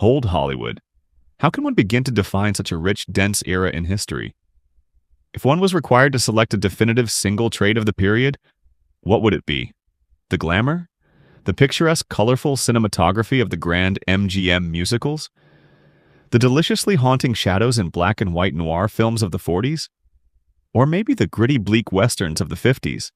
Old Hollywood. How can one begin to define such a rich, dense era in history? If one was required to select a definitive single trait of the period, what would it be? The glamour? The picturesque, colorful cinematography of the grand MGM musicals? The deliciously haunting shadows in black and white noir films of the 40s? Or maybe the gritty, bleak westerns of the 50s?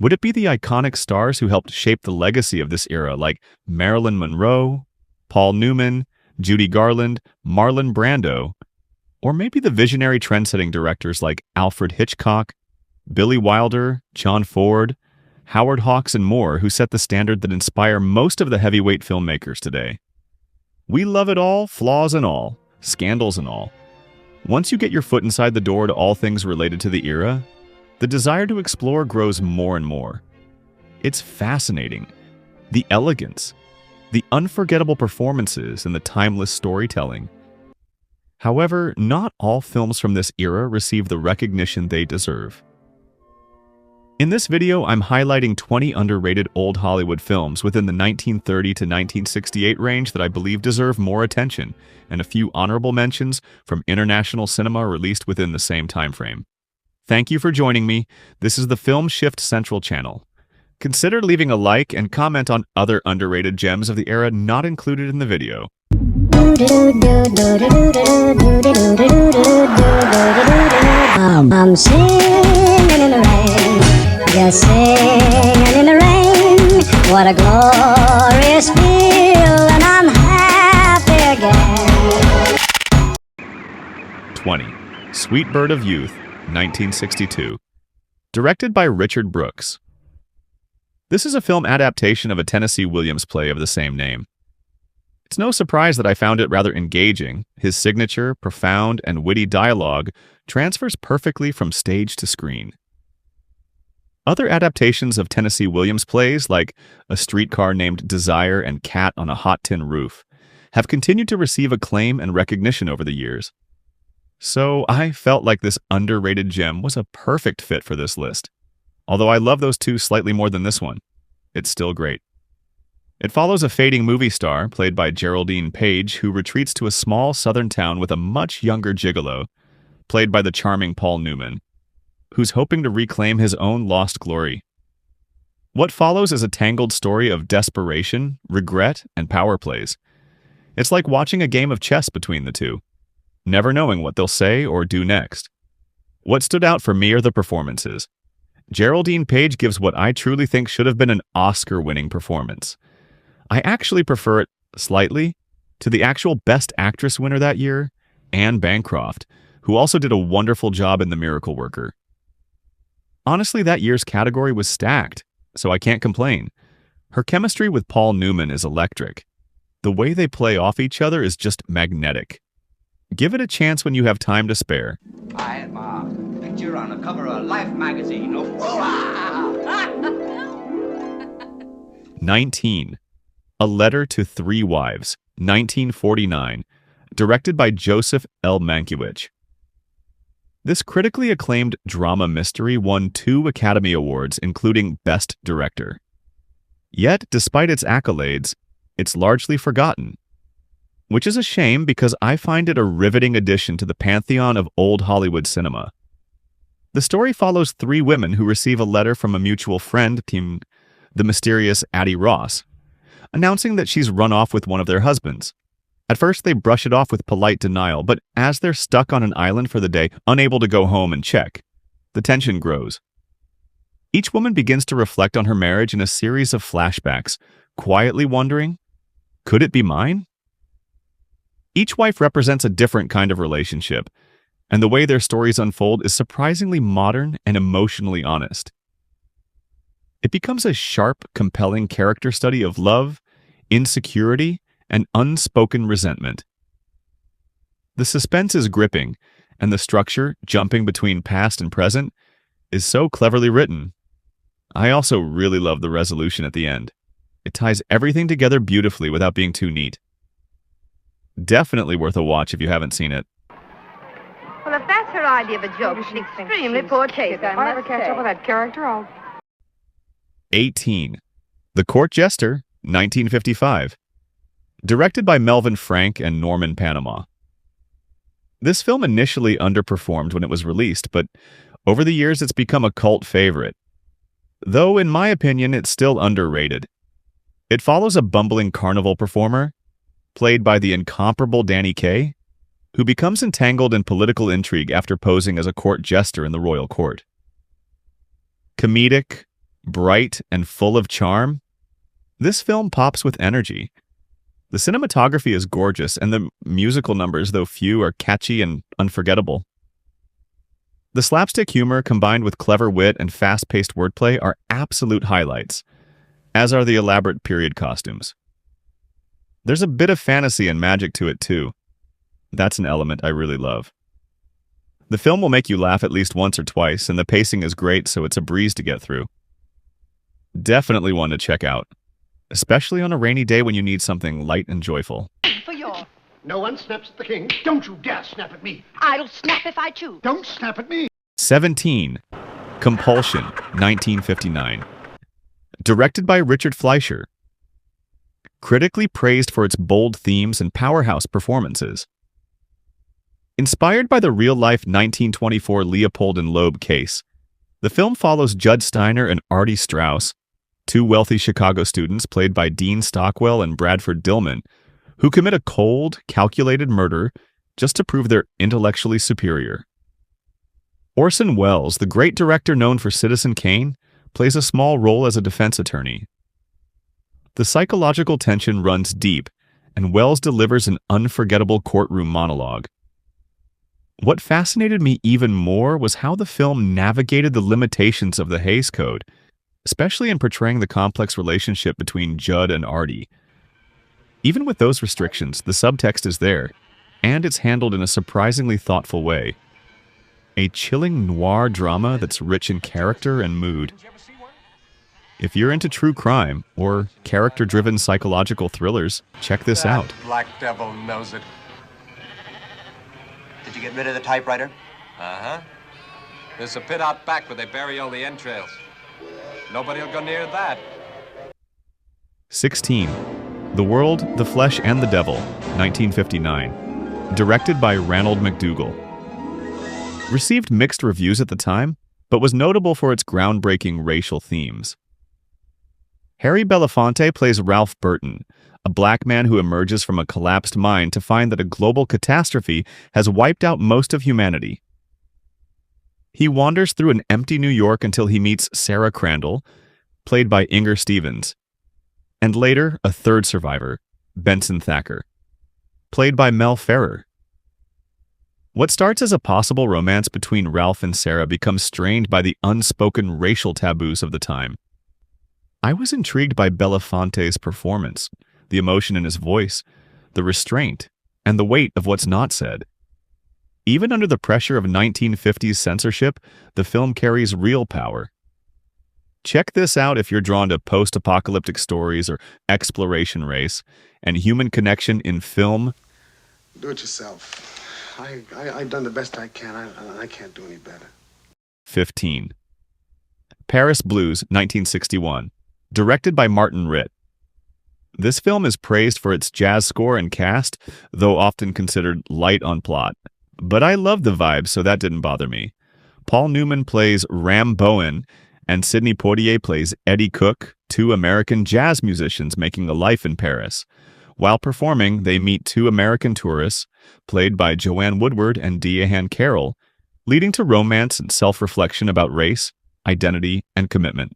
Would it be the iconic stars who helped shape the legacy of this era, like Marilyn Monroe, Paul Newman, Judy Garland, Marlon Brando? Or maybe the visionary trend-setting directors like Alfred Hitchcock, Billy Wilder, John Ford, Howard Hawks, and more, who set the standard that inspire most of the heavyweight filmmakers today? We love it all, flaws and all, scandals and all. Once you get your foot inside the door to all things related to the era, the desire to explore grows more and more. It's fascinating. The elegance, the unforgettable performances, and the timeless storytelling. However, not all films from this era receive the recognition they deserve. In this video, I'm highlighting 20 underrated old Hollywood films within the 1930 to 1968 range that I believe deserve more attention, and a few honorable mentions from international cinema released within the same time frame. Thank you for joining me. This is the Film Shift Central channel. Consider leaving a like and comment on other underrated gems of the era not included in the video. I'm singing in the rain, just singing in the rain. What a glorious feeling, I'm happy again. 20. Sweet Bird of Youth, 1962. Directed by Richard Brooks. This is a film adaptation of a Tennessee Williams play of the same name. It's no surprise that I found it rather engaging. His signature, profound, and witty dialogue transfers perfectly from stage to screen. Other adaptations of Tennessee Williams plays, like A Streetcar Named Desire and Cat on a Hot Tin Roof, have continued to receive acclaim and recognition over the years. So I felt like this underrated gem was a perfect fit for this list. Although I love those two slightly more than this one, it's still great. It follows a fading movie star, played by Geraldine Page, who retreats to a small southern town with a much younger gigolo, played by the charming Paul Newman, who's hoping to reclaim his own lost glory. What follows is a tangled story of desperation, regret, and power plays. It's like watching a game of chess between the two, never knowing what they'll say or do next. What stood out for me are the performances. Geraldine Page gives what I truly think should have been an Oscar-winning performance. I actually prefer it slightly to the actual Best Actress winner that year, Anne Bancroft, who also did a wonderful job in The Miracle Worker. Honestly, that year's category was stacked, so I can't complain. Her chemistry with Paul Newman is electric. The way they play off each other is just magnetic. Give it a chance when you have time to spare. I had my picture on the cover of Life magazine. 19. A Letter to Three Wives, 1949, directed by Joseph L. Mankiewicz. This critically acclaimed drama mystery won 2 Academy Awards, including Best Director. Yet, despite its accolades, it's largely forgotten. Which is a shame because I find it a riveting addition to the pantheon of old Hollywood cinema. The story follows 3 women who receive a letter from a mutual friend, the mysterious Addie Ross, announcing that she's run off with one of their husbands. At first, they brush it off with polite denial, but as they're stuck on an island for the day, unable to go home and check, the tension grows. Each woman begins to reflect on her marriage in a series of flashbacks, quietly wondering, could it be mine? Each wife represents a different kind of relationship, and the way their stories unfold is surprisingly modern and emotionally honest. It becomes a sharp, compelling character study of love, insecurity, and unspoken resentment. The suspense is gripping, and the structure, jumping between past and present, is so cleverly written. I also really love the resolution at the end. It ties everything together beautifully without being too neat. Definitely worth a watch if you haven't seen it. Well, if that's her idea of a joke, she's extremely poor taste. If I ever catch up with that character, I'll... 18. The Court Jester, 1955. directed by Melvin Frank and Norman Panama. This film initially underperformed when it was released, but over the years it's become a cult favorite. Though, in my opinion, it's still underrated. It follows a bumbling carnival performer, played by the incomparable Danny Kaye, who becomes entangled in political intrigue after posing as a court jester in the royal court. Comedic, bright, and full of charm, this film pops with energy. The cinematography is gorgeous, and the musical numbers, though few, are catchy and unforgettable. The slapstick humor combined with clever wit and fast-paced wordplay are absolute highlights, as are the elaborate period costumes. There's a bit of fantasy and magic to it, too. That's an element I really love. The film will make you laugh at least once or twice, and the pacing is great, so it's a breeze to get through. Definitely one to check out, especially on a rainy day when you need something light and joyful. For your... No one snaps at the king. Don't you dare snap at me. I'll snap if I choose. Don't snap at me. 17. Compulsion, 1959. Directed by Richard Fleischer. Critically praised for its bold themes and powerhouse performances. Inspired by the real-life 1924 Leopold and Loeb case, the film follows Judd Steiner and Artie Strauss, two wealthy Chicago students played by Dean Stockwell and Bradford Dillman, who commit a cold, calculated murder just to prove they're intellectually superior. Orson Welles, the great director known for Citizen Kane, plays a small role as a defense attorney. The psychological tension runs deep, and Welles delivers an unforgettable courtroom monologue. What fascinated me even more was how the film navigated the limitations of the Hays Code, especially in portraying the complex relationship between Judd and Artie. Even with those restrictions, the subtext is there, and it's handled in a surprisingly thoughtful way. A chilling noir drama that's rich in character and mood. If you're into true crime or character-driven psychological thrillers, check this out. Black devil knows it. Did you get rid of the typewriter? Uh-huh. There's a pit out back where they bury all the entrails. Nobody'll go near that. 16. The World, the Flesh, and the Devil, 1959. Directed by Ranald McDougall. Received mixed reviews at the time, but was notable for its groundbreaking racial themes. Harry Belafonte plays Ralph Burton, a black man who emerges from a collapsed mine to find that a global catastrophe has wiped out most of humanity. He wanders through an empty New York until he meets Sarah Crandall, played by Inger Stevens, and later a third survivor, Benson Thacker, played by Mel Ferrer. What starts as a possible romance between Ralph and Sarah becomes strained by the unspoken racial taboos of the time. I was intrigued by Belafonte's performance, the emotion in his voice, the restraint, and the weight of what's not said. Even under the pressure of 1950s censorship, the film carries real power. Check this out if you're drawn to post-apocalyptic stories or exploration race and human connection in film. Do it yourself. I've done the best I can. I can't do any better. 15. Paris Blues, 1961. Directed by Martin Ritt. This film is praised for its jazz score and cast, though often considered light on plot. But I love the vibe, so that didn't bother me. Paul Newman plays Ram Bowen, and Sidney Poitier plays Eddie Cook, two American jazz musicians making a life in Paris. While performing, they meet two American tourists, played by Joanne Woodward and Diahann Carroll, leading to romance and self-reflection about race, identity, and commitment.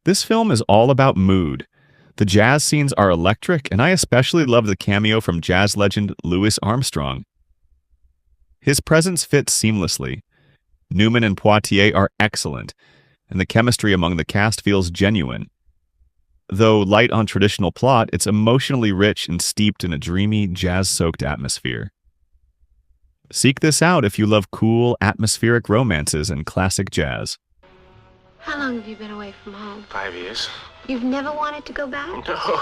This film is all about mood. The jazz scenes are electric, and I especially love the cameo from jazz legend Louis Armstrong. His presence fits seamlessly. Newman and Poitier are excellent, and the chemistry among the cast feels genuine. Though light on traditional plot, it's emotionally rich and steeped in a dreamy, jazz-soaked atmosphere. Seek this out if you love cool, atmospheric romances and classic jazz. How long have you been away from home? 5 years. You've never wanted to go back? No.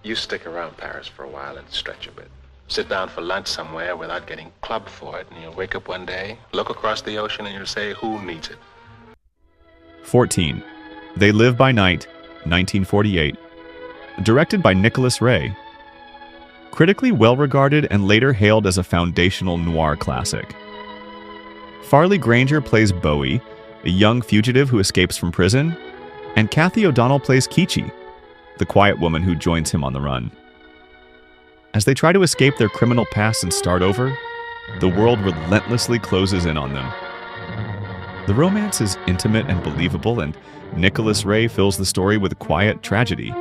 You stick around Paris for a while and stretch a bit. Sit down for lunch somewhere without getting clubbed for it, and you'll wake up one day, look across the ocean, and you'll say, who needs it? 14. They Live by Night, 1948. directed by Nicholas Ray. Critically well-regarded and later hailed as a foundational noir classic. Farley Granger plays Bowie, a young fugitive who escapes from prison, and Kathy O'Donnell plays Kichi, the quiet woman who joins him on the run. As they try to escape their criminal past and start over, the world relentlessly closes in on them. The romance is intimate and believable, and Nicholas Ray fills the story with quiet tragedy.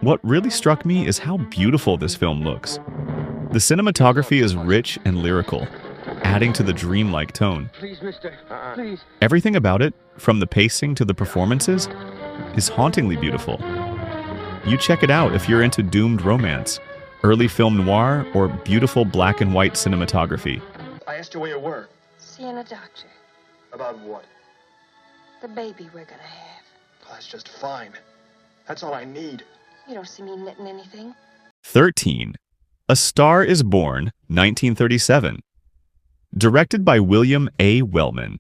What really struck me is how beautiful this film looks. The cinematography is rich and lyrical, adding to the dreamlike tone. Please, mister, please. Everything about it, from the pacing to the performances, is hauntingly beautiful. You check it out if you're into doomed romance, early film noir, or beautiful black and white cinematography. I asked you where you were. Seeing a doctor. About what? The baby we're gonna have. Oh, that's just fine. That's all I need. You don't see me knitting anything. 13. A Star is Born, 1937. Directed by William A. Wellman.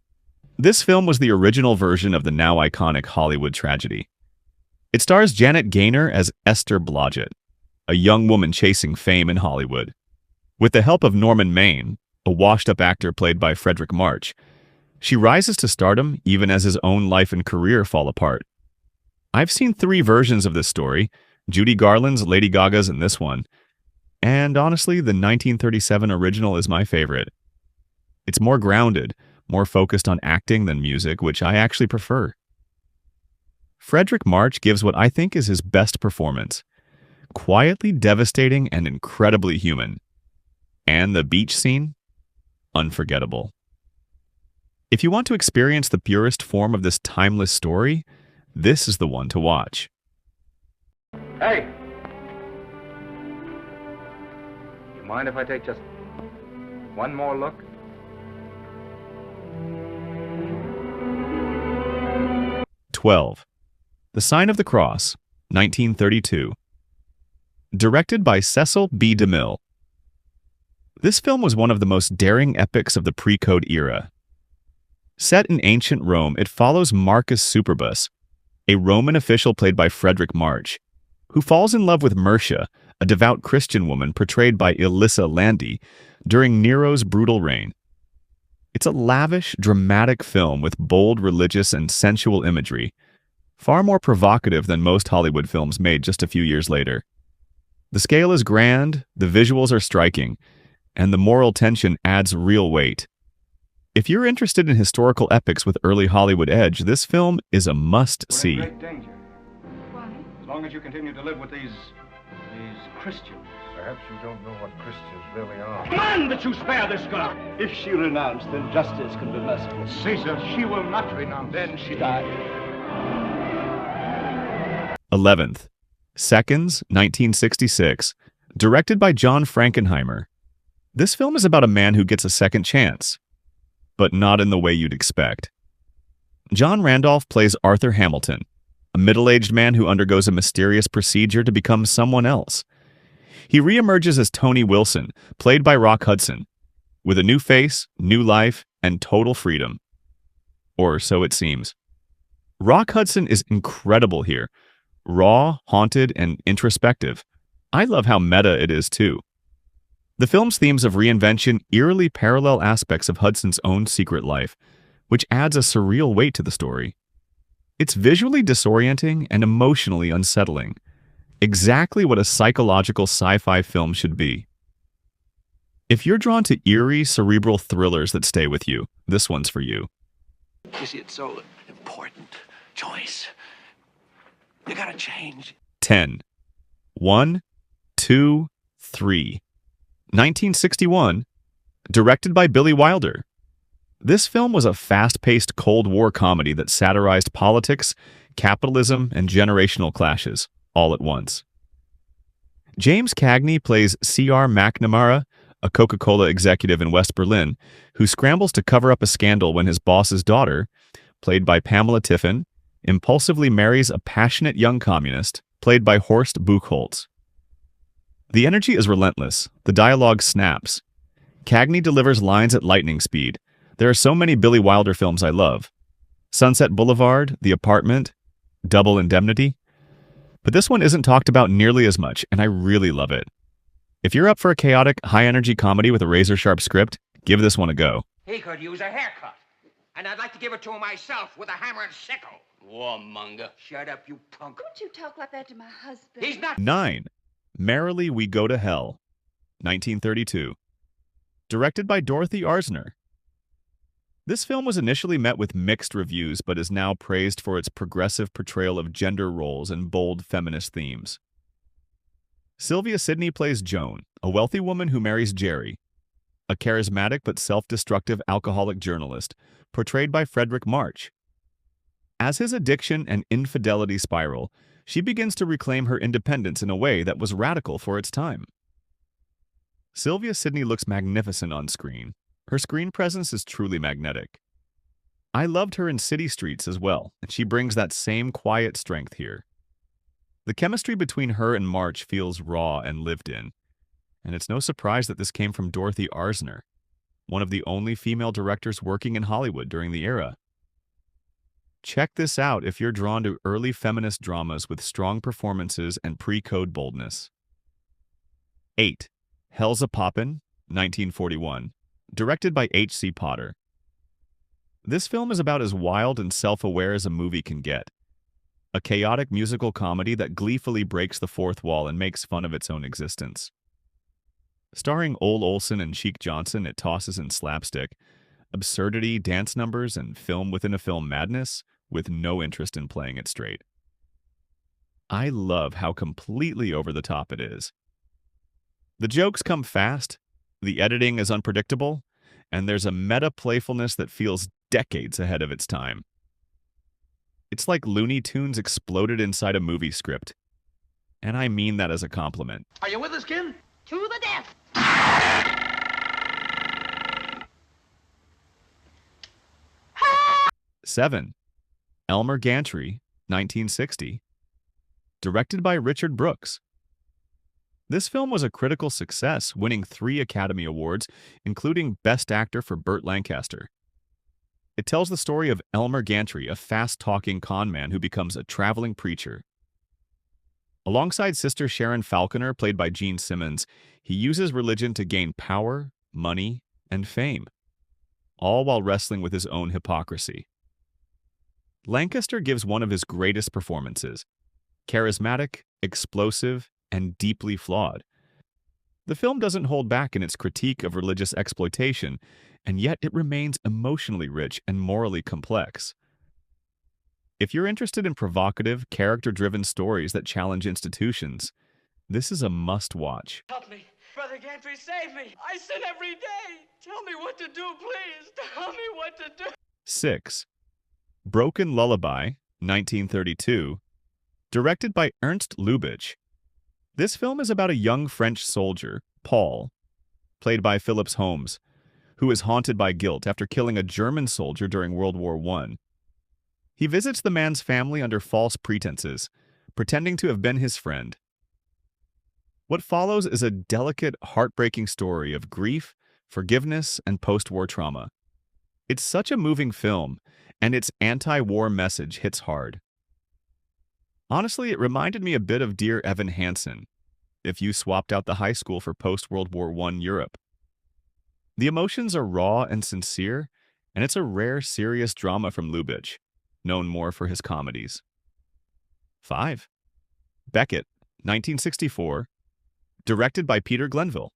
This film was the original version of the now iconic Hollywood tragedy. It stars Janet Gaynor as Esther Blodgett, a young woman chasing fame in Hollywood. With the help of Norman Maine, a washed-up actor played by Frederick March, she rises to stardom even as his own life and career fall apart. I've seen 3 versions of this story, Judy Garland's, Lady Gaga's, and this one. And honestly, the 1937 original is my favorite. It's more grounded, more focused on acting than music, which I actually prefer. Frederick March gives what I think is his best performance. Quietly devastating and incredibly human. And the beach scene? Unforgettable. If you want to experience the purest form of this timeless story, this is the one to watch. Hey! You mind if I take just one more look? "12. The Sign of the Cross, 1932. Directed by Cecil B. DeMille. This film was one of the most daring epics of the pre-code era. Set in ancient Rome, it follows Marcus Superbus, a Roman official played by Frederick March, who falls in love with Mercia, a devout Christian woman portrayed by Elissa Landi, during Nero's brutal reign. It's a lavish, dramatic film with bold religious and sensual imagery, far more provocative than most Hollywood films made just a few years later. The scale is grand, the visuals are striking, and the moral tension adds real weight. If you're interested in historical epics with early Hollywood edge, this film is a must-see. We're in great danger. Why? As long as you continue to live with these Christians. Perhaps you don't know what Christians really are. Command that you spare this girl! If she renounce, then justice can be merciful. Caesar, she will not renounce. Then she died. 11th. Seconds, 1966. Directed by John Frankenheimer. This film is about a man who gets a second chance, but not in the way you'd expect. John Randolph plays Arthur Hamilton, a middle-aged man who undergoes a mysterious procedure to become someone else. He reemerges as Tony Wilson, played by Rock Hudson, with a new face, new life, and total freedom. Or so it seems. Rock Hudson is incredible here, raw, haunted, and introspective. I love how meta it is, too. The film's themes of reinvention eerily parallel aspects of Hudson's own secret life, which adds a surreal weight to the story. It's visually disorienting and emotionally unsettling. Exactly what a psychological sci-fi film should be. If you're drawn to eerie, cerebral thrillers that stay with you, this one's for you. You see, it's so important. Joyce, you gotta change. 10. 1, 2, 3. 1961. Directed by Billy Wilder. This film was a fast-paced Cold War comedy that satirized politics, capitalism, and generational clashes, all at once. James Cagney plays C.R. McNamara, a Coca-Cola executive in West Berlin, who scrambles to cover up a scandal when his boss's daughter, played by Pamela Tiffin, impulsively marries a passionate young communist, played by Horst Buchholz. The energy is relentless. The dialogue snaps. Cagney delivers lines at lightning speed. There are so many Billy Wilder films I love. Sunset Boulevard, The Apartment, Double Indemnity. But this one isn't talked about nearly as much, and I really love it. If you're up for a chaotic, high-energy comedy with a razor-sharp script, give this one a go. He could use a haircut. And I'd like to give it to him myself with a hammer and sickle. Warmonger. Shut up, you punk. Don't you talk like that to my husband? He's not... 9. Merrily We Go to Hell, 1932. Directed by Dorothy Arzner. This film was initially met with mixed reviews, but is now praised for its progressive portrayal of gender roles and bold feminist themes. Sylvia Sidney plays Joan, a wealthy woman who marries Jerry, a charismatic but self-destructive alcoholic journalist, portrayed by Frederick March. As his addiction and infidelity spiral, she begins to reclaim her independence in a way that was radical for its time. Sylvia Sidney looks magnificent on screen. Her screen presence is truly magnetic. I loved her in City Streets as well, and she brings that same quiet strength here. The chemistry between her and March feels raw and lived in, and it's no surprise that this came from Dorothy Arzner, one of the only female directors working in Hollywood during the era. Check this out if you're drawn to early feminist dramas with strong performances and pre-code boldness. 8. Hell's a Poppin', 1941, directed by H.C. Potter. This film is about as wild and self-aware as a movie can get. A chaotic musical comedy that gleefully breaks the fourth wall and makes fun of its own existence. Starring Ole Olsen and Cheek Johnson, it tosses in slapstick, absurdity, dance numbers, and film-within-a-film madness with no interest in playing it straight. I love how completely over the top it is. The jokes come fast, the editing is unpredictable, and there's a meta playfulness that feels decades ahead of its time. It's like Looney Tunes exploded inside a movie script. And I mean that as a compliment. Are you with us, Ken? To the death! 7. Elmer Gantry, 1960. Directed by Richard Brooks. This film was a critical success, winning 3 Academy Awards, including Best Actor for Burt Lancaster. It tells the story of Elmer Gantry, a fast-talking con man who becomes a traveling preacher. Alongside Sister Sharon Falconer, played by Gene Simmons, he uses religion to gain power, money, and fame, all while wrestling with his own hypocrisy. Lancaster gives one of his greatest performances, charismatic, explosive, and deeply flawed. The film doesn't hold back in its critique of religious exploitation, and yet it remains emotionally rich and morally complex. If you're interested in provocative, character-driven stories that challenge institutions, this is a must-watch. Help me. Brother Gantry, save me. I sin every day. Tell me what to do, please. Tell me what to do. 6. Broken Lullaby, 1932, directed by Ernst Lubitsch. This film is about a young French soldier, Paul, played by Phillips Holmes, who is haunted by guilt after killing a German soldier during World War I. He visits the man's family under false pretenses, pretending to have been his friend. What follows is a delicate, heartbreaking story of grief, forgiveness, and post-war trauma. It's such a moving film, and its anti-war message hits hard. Honestly, it reminded me a bit of Dear Evan Hansen, if you swapped out the high school for post-World War I Europe. The emotions are raw and sincere, and it's a rare, serious drama from Lubitsch, known more for his comedies. 5. Beckett, 1964, directed by Peter Glenville.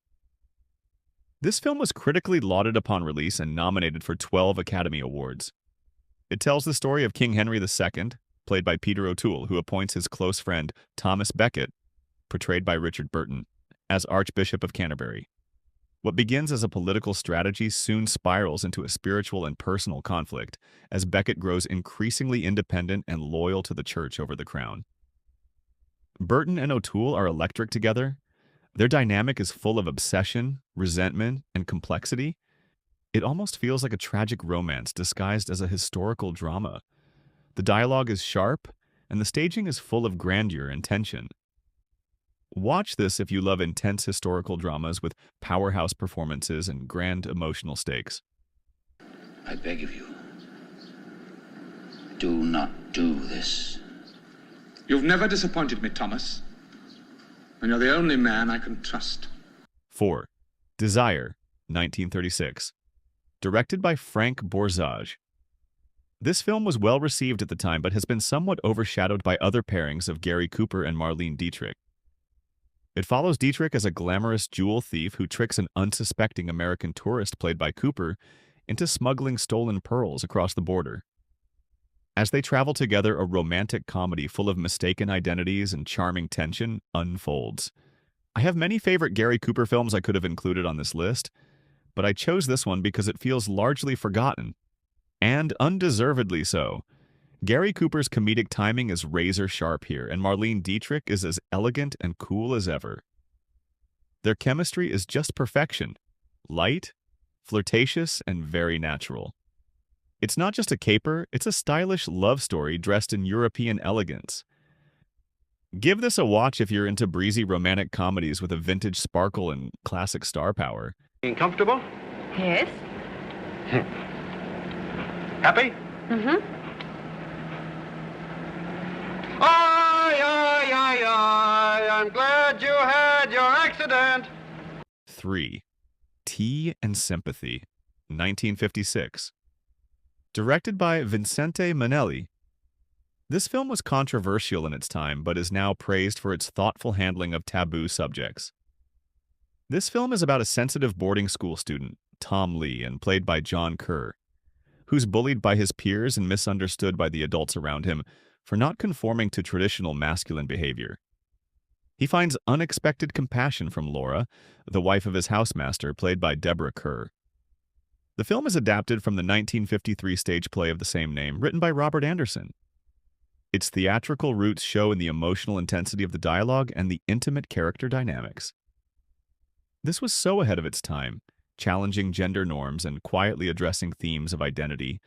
This film was critically lauded upon release and nominated for 12 Academy Awards. It tells the story of King Henry II, played by Peter O'Toole, who appoints his close friend Thomas Becket, portrayed by Richard Burton, as Archbishop of Canterbury. What begins as a political strategy soon spirals into a spiritual and personal conflict, as Becket grows increasingly independent and loyal to the church over the crown. Burton and O'Toole are electric together. Their dynamic is full of obsession, resentment, and complexity. It almost feels like a tragic romance disguised as a historical drama. The dialogue is sharp, and the staging is full of grandeur and tension. Watch this if you love intense historical dramas with powerhouse performances and grand emotional stakes. I beg of you, do not do this. You've never disappointed me, Thomas. And you're the only man I can trust. 4. Desire, 1936. Directed by Frank Borzage. This film was well received at the time, but has been somewhat overshadowed by other pairings of Gary Cooper and Marlene Dietrich. It follows Dietrich as a glamorous jewel thief who tricks an unsuspecting American tourist played by Cooper into smuggling stolen pearls across the border. As they travel together, a romantic comedy full of mistaken identities and charming tension unfolds. I have many favorite Gary Cooper films I could have included on this list, but I chose this one because it feels largely forgotten, and undeservedly so. Gary Cooper's comedic timing is razor sharp here, and Marlene Dietrich is as elegant and cool as ever. Their chemistry is just perfection, light, flirtatious, and very natural. It's not just a caper, it's a stylish love story dressed in European elegance. Give this a watch if you're into breezy romantic comedies with a vintage sparkle and classic star power. Comfortable? Yes? Happy? Mm-hmm. Aye, aye, aye, aye. I'm glad you had your accident. 3. Tea and Sympathy, 1956. Directed by Vincente Minnelli. This film was controversial in its time, but is now praised for its thoughtful handling of taboo subjects. This film is about a sensitive boarding school student, Tom Lee, and played by John Kerr, who's bullied by his peers and misunderstood by the adults around him for not conforming to traditional masculine behavior. He finds unexpected compassion from Laura, the wife of his housemaster, played by Deborah Kerr. The film is adapted from the 1953 stage play of the same name, written by Robert Anderson. Its theatrical roots show in the emotional intensity of the dialogue and the intimate character dynamics. This was so ahead of its time, challenging gender norms and quietly addressing themes of identity,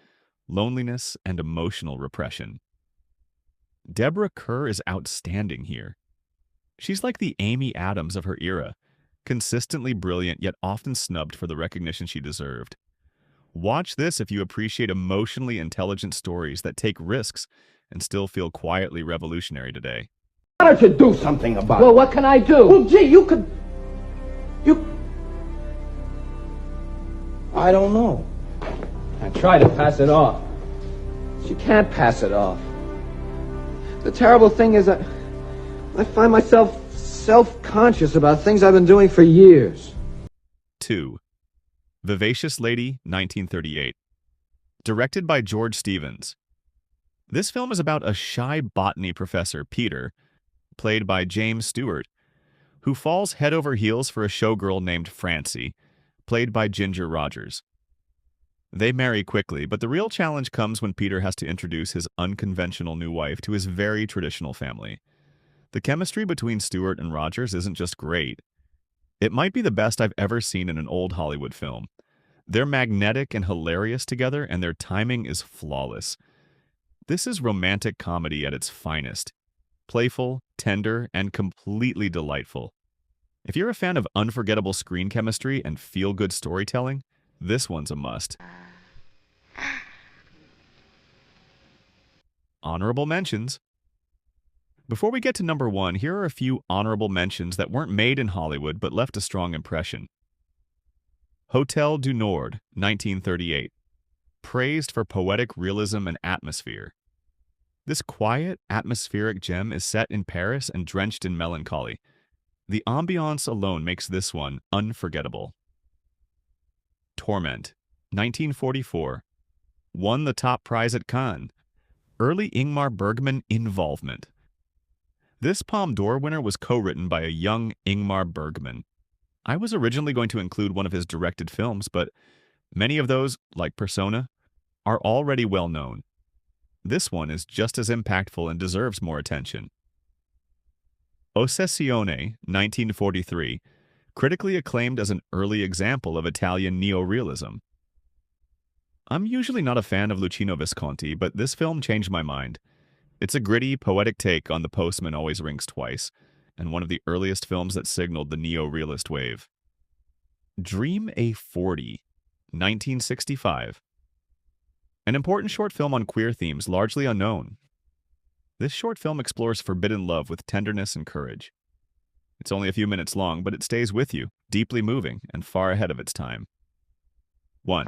loneliness, and emotional repression. Deborah Kerr is outstanding here. She's like the Amy Adams of her era, consistently brilliant yet often snubbed for the recognition she deserved. Watch this if you appreciate emotionally intelligent stories that take risks and still feel quietly revolutionary today. Why don't you do something about it? Well, what can I do? Well, gee, you could... I don't know. I try to pass it off. You can't pass it off. The terrible thing is I find myself self-conscious about things I've been doing for years. 2. Vivacious Lady, 1938. Directed by George Stevens. This film is about a shy botany professor, Peter, played by James Stewart, who falls head over heels for a showgirl named Francie, played by Ginger Rogers. They marry quickly, but the real challenge comes when Peter has to introduce his unconventional new wife to his very traditional family. The chemistry between Stewart and Rogers isn't just great. It might be the best I've ever seen in an old Hollywood film. They're magnetic and hilarious together, and their timing is flawless. This is romantic comedy at its finest. Playful, tender, and completely delightful. If you're a fan of unforgettable screen chemistry and feel-good storytelling, this one's a must. Honorable mentions. Before we get to number 1, here are a few honorable mentions that weren't made in Hollywood but left a strong impression. Hotel du Nord, 1938. Praised for poetic realism and atmosphere. This quiet, atmospheric gem is set in Paris and drenched in melancholy. The ambiance alone makes this one unforgettable. Torment, 1944. Won the top prize at Cannes. Early Ingmar Bergman involvement. This Palme d'Or winner was co-written by a young Ingmar Bergman. I was originally going to include one of his directed films, but many of those, like Persona, are already well known. This one is just as impactful and deserves more attention. Ossessione, 1943, critically acclaimed as an early example of Italian neorealism. I'm usually not a fan of Luchino Visconti, but this film changed my mind. It's a gritty, poetic take on The Postman Always Rings Twice, and one of the earliest films that signaled the neo-realist wave. Dream A40, 1965. An important short film on queer themes largely unknown. This short film explores forbidden love with tenderness and courage. It's only a few minutes long, but it stays with you, deeply moving and far ahead of its time. 1.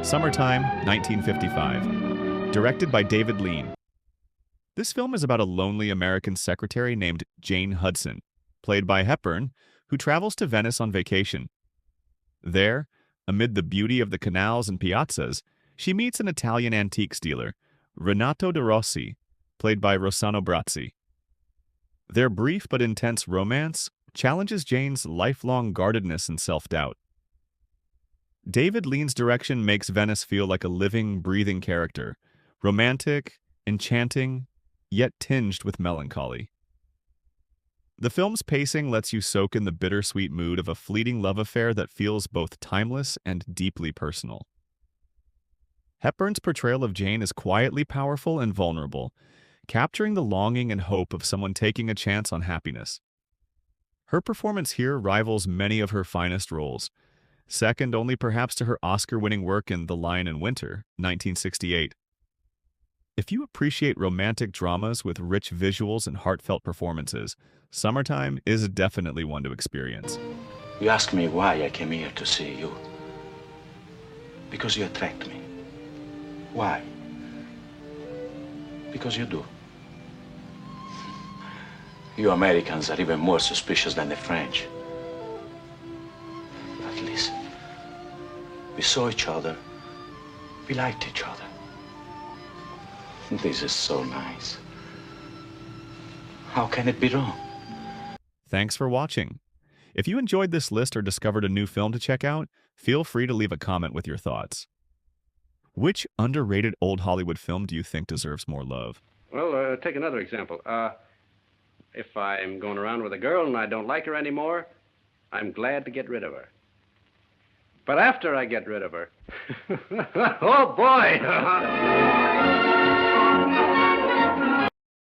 Summertime, 1955. Directed by David Lean. This film is about a lonely American secretary named Jane Hudson, played by Hepburn, who travels to Venice on vacation. There, amid the beauty of the canals and piazzas, she meets an Italian antiques dealer, Renato de Rossi, played by Rossano Brazzi. Their brief but intense romance challenges Jane's lifelong guardedness and self-doubt. David Lean's direction makes Venice feel like a living, breathing character, romantic, enchanting, yet tinged with melancholy. The film's pacing lets you soak in the bittersweet mood of a fleeting love affair that feels both timeless and deeply personal. Hepburn's portrayal of Jane is quietly powerful and vulnerable, capturing the longing and hope of someone taking a chance on happiness. Her performance here rivals many of her finest roles, second only perhaps to her Oscar-winning work in The Lion in Winter, 1968. If you appreciate romantic dramas with rich visuals and heartfelt performances, Summertime is definitely one to experience. You ask me why I came here to see you. Because you attract me. Why? Because you do. You Americans are even more suspicious than the French. But listen, we saw each other. We liked each other. This is so nice. How can it be wrong? Thanks for watching. If you enjoyed this list or discovered a new film to check out, feel free to leave a comment with your thoughts. Which underrated old Hollywood film do you think deserves more love? Well, take another example. If I'm going around with a girl and I don't like her anymore, I'm glad to get rid of her. But after I get rid of her, oh boy!